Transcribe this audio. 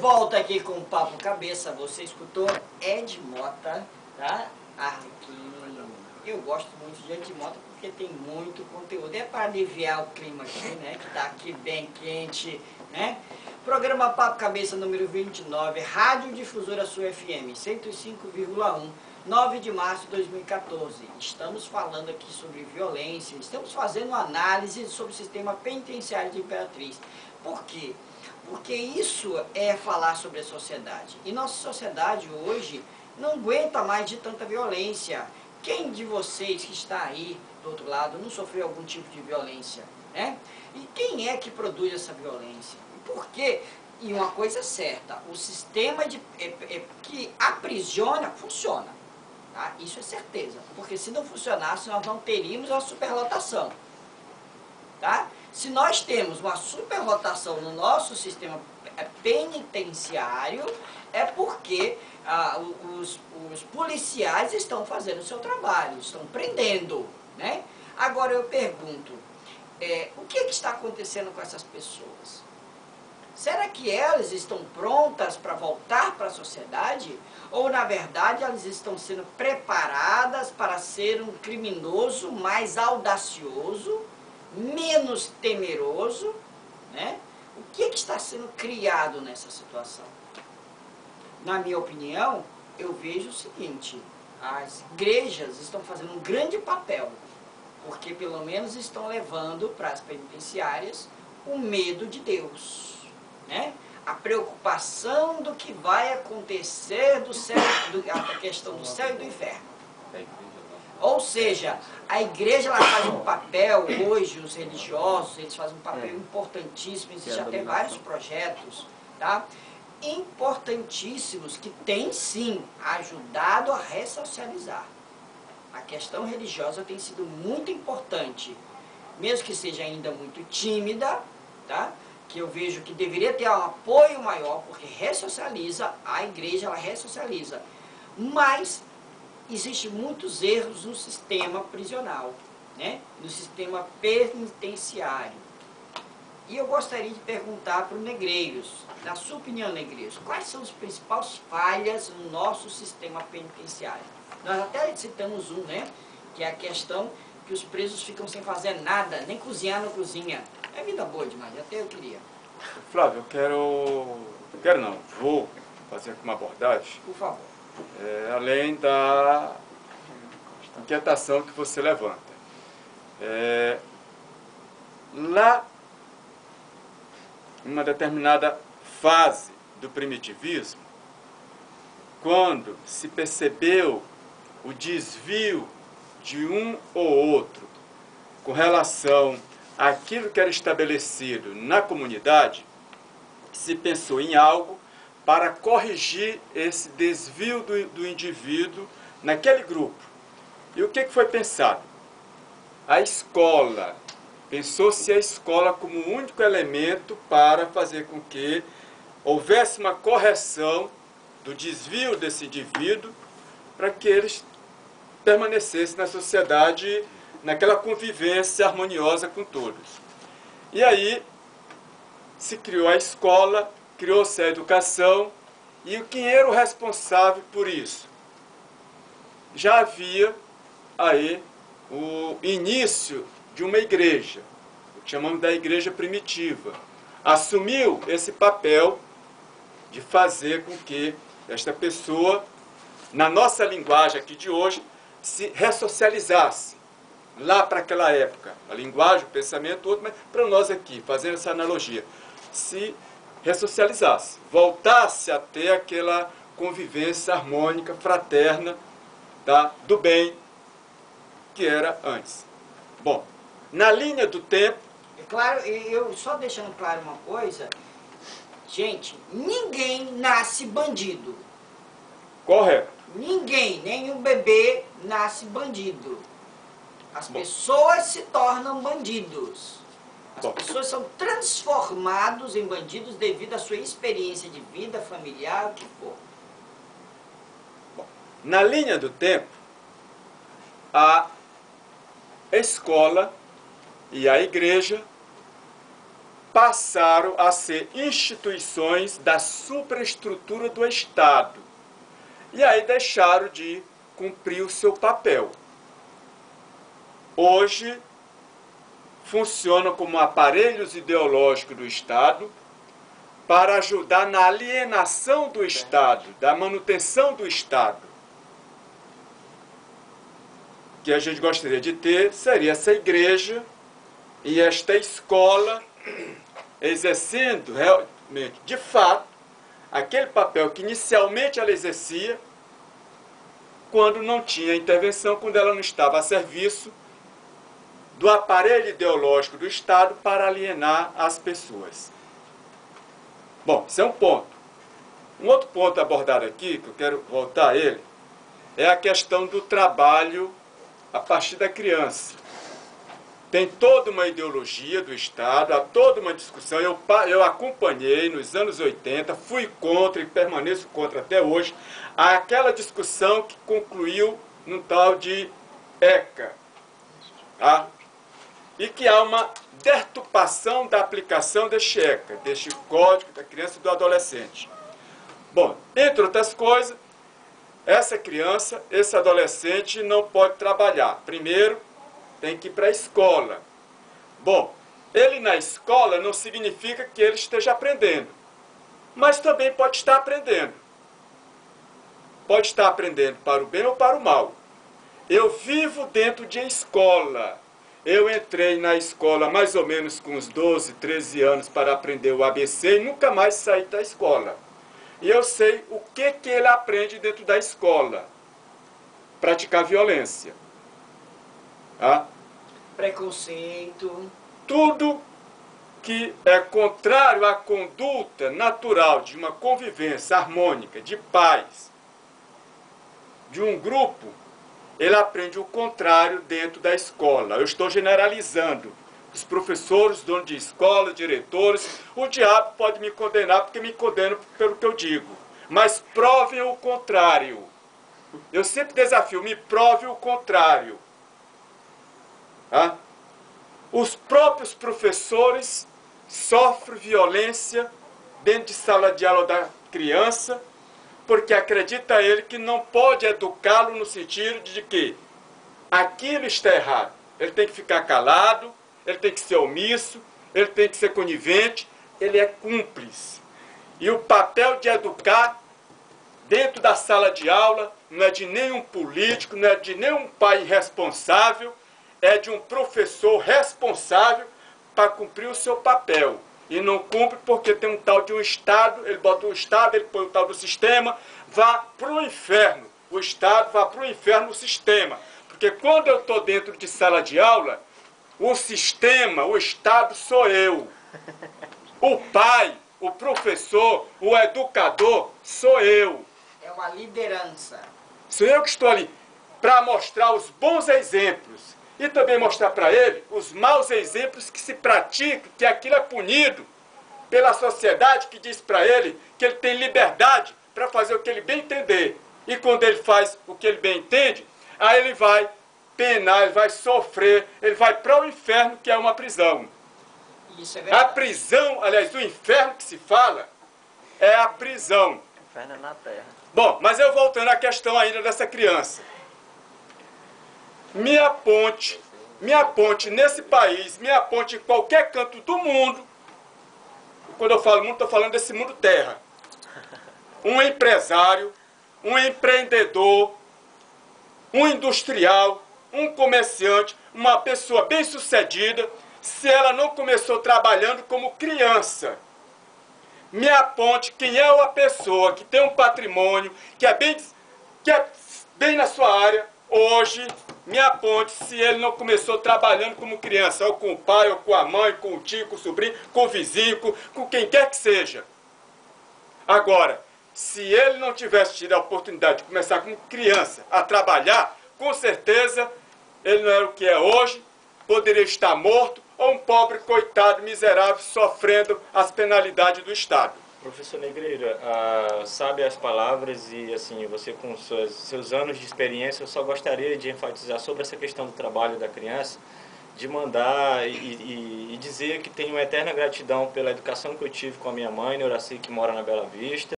volta aqui com o Papo Cabeça. Você escutou Ed Mota, tá? Arlequino. Eu gosto muito de Ed Mota porque tem muito conteúdo. É para aliviar o clima aqui, né? Que tá aqui bem quente, né? Programa Papo Cabeça número 29, Rádio Difusora Sul FM, 105,1, 9 de março de 2014. Estamos falando aqui sobre violência, estamos fazendo análise sobre o sistema penitenciário de Imperatriz. Por quê? Porque isso é falar sobre a sociedade. E nossa sociedade hoje não aguenta mais de tanta violência. Quem de vocês que está aí do outro lado não sofreu algum tipo de violência, né? E quem é que produz essa violência? E por quê? E uma coisa é certa, o sistema que aprisiona funciona. Tá? Isso é certeza. Porque se não funcionasse, nós não teríamos a superlotação. Tá? Se nós temos uma superlotação no nosso sistema penitenciário, é porque os policiais estão fazendo o seu trabalho, estão prendendo, né? Agora eu pergunto, o que está acontecendo com essas pessoas? Será que elas estão prontas para voltar para a sociedade? Ou, na verdade, elas estão sendo preparadas para ser um criminoso mais audacioso, menos temeroso, né? O que está sendo criado nessa situação? Na minha opinião, eu vejo o seguinte, as igrejas estão fazendo um grande papel, porque pelo menos estão levando para as penitenciárias o medo de Deus, né? A preocupação do que vai acontecer do céu, a questão do céu e do inferno. Ou seja, a igreja ela faz um papel, hoje os religiosos, eles fazem um papel importantíssimo, existem até vários projetos, tá? Importantíssimos, que têm sim ajudado a ressocializar. A questão religiosa tem sido muito importante, mesmo que seja ainda muito tímida, tá? Que eu vejo que deveria ter um apoio maior, porque ressocializa, a igreja ela ressocializa, mas existem muitos erros no sistema prisional, né? No sistema penitenciário. E eu gostaria de perguntar para o Negreiros, na sua opinião, Negreiros, quais são as principais falhas no nosso sistema penitenciário? Nós até citamos um, né? Que é a questão que os presos ficam sem fazer nada, nem cozinhar na cozinha. É vida boa demais, até eu queria. Flávio, vou fazer uma abordagem. Por favor. Além da inquietação que você levanta. Lá, em uma determinada fase do primitivismo, quando se percebeu o desvio de um ou outro com relação àquilo que era estabelecido na comunidade, se pensou em algo para corrigir esse desvio do indivíduo naquele grupo. E o que foi pensado? A escola. Pensou-se a escola como o único elemento para fazer com que houvesse uma correção do desvio desse indivíduo para que eles permanecessem na sociedade, naquela convivência harmoniosa com todos. E aí se criou a escola, criou-se a educação, e quem era o responsável por isso? Já havia aí o início de uma igreja, o que chamamos da igreja primitiva. Assumiu esse papel de fazer com que esta pessoa, na nossa linguagem aqui de hoje, se ressocializasse. Lá para aquela época, a linguagem, o pensamento, todo, mas para nós aqui, fazendo essa analogia, se ressocializasse, voltasse a ter aquela convivência harmônica, fraterna, tá, do bem que era antes. Bom, na linha do tempo... É claro, eu só deixando claro uma coisa, gente, ninguém nasce bandido. Correto. Ninguém, nenhum bebê nasce bandido. As pessoas se tornam bandidos. As pessoas são transformadas em bandidos devido à sua experiência de vida, familiar, o que for. Bom, na linha do tempo, a escola e a igreja passaram a ser instituições da superestrutura do Estado. E aí deixaram de cumprir o seu papel. Hoje, funcionam como aparelhos ideológicos do Estado para ajudar na alienação do Estado, da manutenção do Estado. O que a gente gostaria de ter seria essa igreja e esta escola exercendo realmente, de fato, aquele papel que inicialmente ela exercia quando não tinha intervenção, quando ela não estava a serviço do aparelho ideológico do Estado para alienar as pessoas. Bom, isso é um ponto. Um outro ponto abordado aqui, que eu quero voltar a ele, é a questão do trabalho a partir da criança. Tem toda uma ideologia do Estado, há toda uma discussão. Eu acompanhei nos anos 80, fui contra e permaneço contra até hoje, aquela discussão que concluiu num tal de ECA. Tá? E que há uma deturpação da aplicação deste ECA, deste Código da Criança e do Adolescente. Bom, entre outras coisas, essa criança, esse adolescente não pode trabalhar. Primeiro, tem que ir para a escola. Bom, ele na escola não significa que ele esteja aprendendo, mas também pode estar aprendendo. Pode estar aprendendo para o bem ou para o mal. Eu vivo dentro de escola. Eu entrei na escola mais ou menos com uns 12, 13 anos para aprender o ABC e nunca mais saí da escola. E eu sei o que ele aprende dentro da escola. Praticar violência. Tá? Preconceito. Tudo que é contrário à conduta natural de uma convivência harmônica, de paz, de um grupo, ele aprende o contrário dentro da escola. Eu estou generalizando. Os professores, donos de escola, diretores, o diabo pode me condenar porque me condenam pelo que eu digo. Mas provem o contrário. Eu sempre desafio, me prove o contrário. Tá? Os próprios professores sofrem violência dentro de sala de aula da criança, porque acredita ele que não pode educá-lo no sentido de que aquilo está errado. Ele tem que ficar calado, ele tem que ser omisso, ele tem que ser conivente, ele é cúmplice. E o papel de educar dentro da sala de aula não é de nenhum político, não é de nenhum pai responsável, é de um professor responsável para cumprir o seu papel. E não cumpre porque tem um tal de um Estado, ele bota o Estado, ele põe o tal do sistema, vá para o inferno. O Estado vá para o inferno, o sistema. Porque quando eu estou dentro de sala de aula, o sistema, o Estado sou eu. O pai, o professor, o educador sou eu. É uma liderança. Sou eu que estou ali para mostrar os bons exemplos. E também mostrar para ele os maus exemplos que se praticam, que aquilo é punido pela sociedade que diz para ele que ele tem liberdade para fazer o que ele bem entender. E quando ele faz o que ele bem entende, aí ele vai penar, ele vai sofrer, ele vai para o inferno, que é uma prisão. Isso é verdade. A prisão, aliás, o inferno que se fala, é a prisão. O inferno é na terra. Bom, mas eu voltando à questão ainda dessa criança. Me aponte nesse país, me aponte em qualquer canto do mundo. Quando eu falo mundo, estou falando desse mundo terra. Um empresário, um empreendedor, um industrial, um comerciante, uma pessoa bem-sucedida, se ela não começou trabalhando como criança. Me aponte quem é a pessoa que tem um patrimônio, que é bem na sua área, hoje. Me aponte se ele não começou trabalhando como criança, ou com o pai, ou com a mãe, com o tio, com o sobrinho, com o vizinho, com quem quer que seja. Agora, se ele não tivesse tido a oportunidade de começar como criança a trabalhar, com certeza ele não era o que é hoje, poderia estar morto, ou um pobre coitado miserável sofrendo as penalidades do Estado. Professor Negreira, sabe as palavras e assim, você com seus anos de experiência, eu só gostaria de enfatizar sobre essa questão do trabalho da criança, de mandar e dizer que tenho uma eterna gratidão pela educação que eu tive com a minha mãe, Neuraci, que mora na Bela Vista.